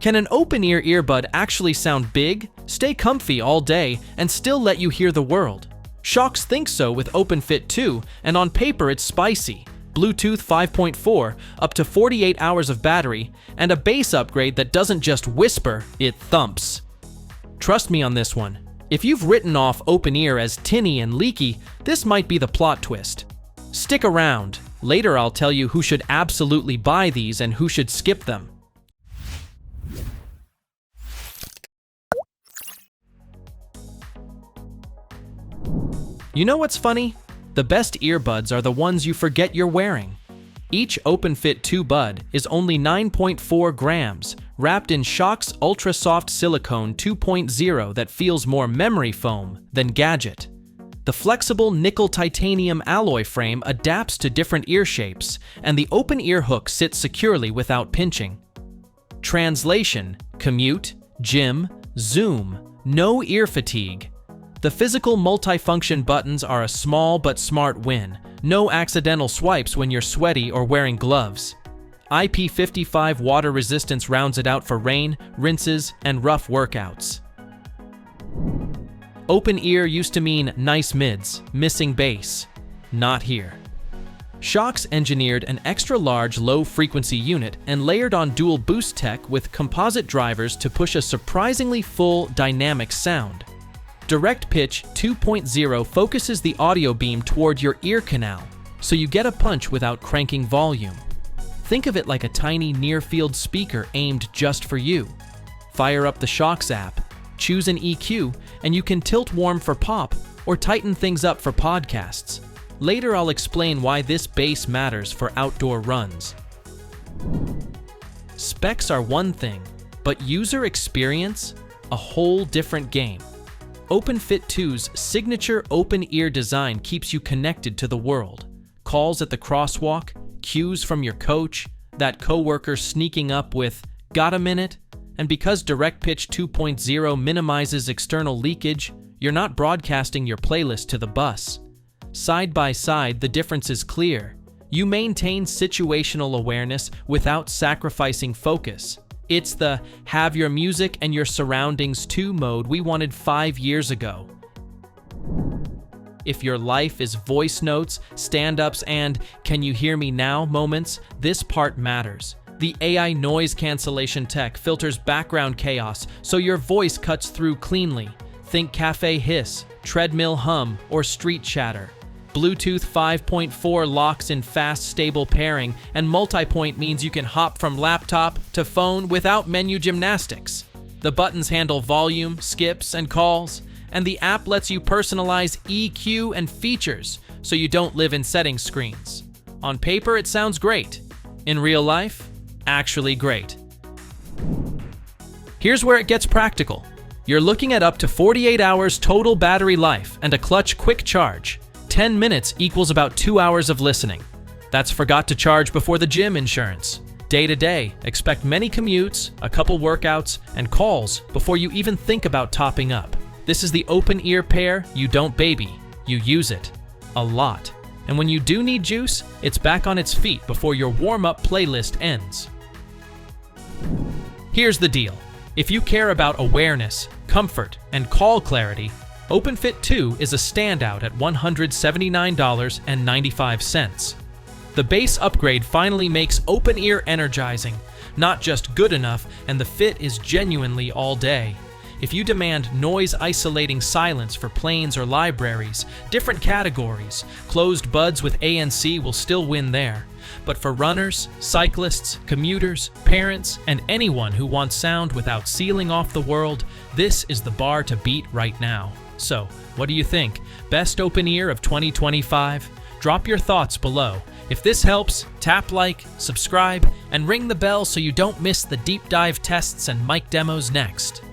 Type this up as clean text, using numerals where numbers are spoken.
Can an open-ear earbud actually sound big, stay comfy all day, and still let you hear the world? Shokz thinks so with OpenFit 2, and on paper it's spicy. Bluetooth 5.4, up to 48 hours of battery, and a bass upgrade that doesn't just whisper, it thumps. Trust me on this one. If you've written off open-ear as tinny and leaky, this might be the plot twist. Stick around. Later I'll tell you who should absolutely buy these and who should skip them. You know what's funny? The best earbuds are the ones you forget you're wearing. Each OpenFit 2 bud is only 9.4 grams, wrapped in Shokz Ultra Soft Silicone 2.0 that feels more memory foam than gadget. The flexible nickel titanium alloy frame adapts to different ear shapes, and the open ear hook sits securely without pinching. Translation: commute, gym, Zoom, no ear fatigue. The physical multifunction buttons are a small but smart win. No accidental swipes when you're sweaty or wearing gloves. IP55 water resistance rounds it out for rain, rinses, and rough workouts. Open ear used to mean nice mids, missing bass. Not here. Shokz engineered an extra-large low-frequency unit and layered on dual boost tech with composite drivers to push a surprisingly full, dynamic sound. Direct Pitch 2.0 focuses the audio beam toward your ear canal, so you get a punch without cranking volume. Think of it like a tiny near-field speaker aimed just for you. Fire up the Shokz app, choose an EQ, and you can tilt warm for pop or tighten things up for podcasts. Later I'll explain why this bass matters for outdoor runs. Specs are one thing, but user experience, a whole different game. OpenFit 2's signature open-ear design keeps you connected to the world. Calls at the crosswalk, cues from your coach, that coworker sneaking up with, "Got a minute?" And because Direct Pitch 2.0 minimizes external leakage, you're not broadcasting your playlist to the bus. Side by side, the difference is clear. You maintain situational awareness without sacrificing focus. It's the have your music and your surroundings too mode we wanted 5 years ago. If your life is voice notes, stand-ups, and "can you hear me now" moments, this part matters. The AI noise cancellation tech filters background chaos so your voice cuts through cleanly. Think cafe hiss, treadmill hum, or street chatter. Bluetooth 5.4 locks in fast, stable pairing, and multi-point means you can hop from laptop to phone without menu gymnastics. The buttons handle volume, skips, and calls, and the app lets you personalize EQ and features so you don't live in settings screens. On paper, it sounds great. In real life, actually great. Here's where it gets practical. You're looking at up to 48 hours total battery life and a clutch quick charge. 10 minutes equals about 2 hours of listening. That's forgot to charge before the gym insurance. Day to day, expect many commutes, a couple workouts, and calls before you even think about topping up. This is the open ear pair you don't baby, you use it. A lot. And when you do need juice, it's back on its feet before your warm-up playlist ends. Here's the deal. If you care about awareness, comfort, and call clarity, OpenFit 2 is a standout at $179.95. The base upgrade finally makes open ear energizing, not just good enough, and the fit is genuinely all day. If you demand noise-isolating silence for planes or libraries, different categories, closed buds with ANC will still win there. But for runners, cyclists, commuters, parents, and anyone who wants sound without sealing off the world, this is the bar to beat right now. So, what do you think? Best open ear of 2025? Drop your thoughts below. If this helps, tap like, subscribe, and ring the bell so you don't miss the deep dive tests and mic demos next.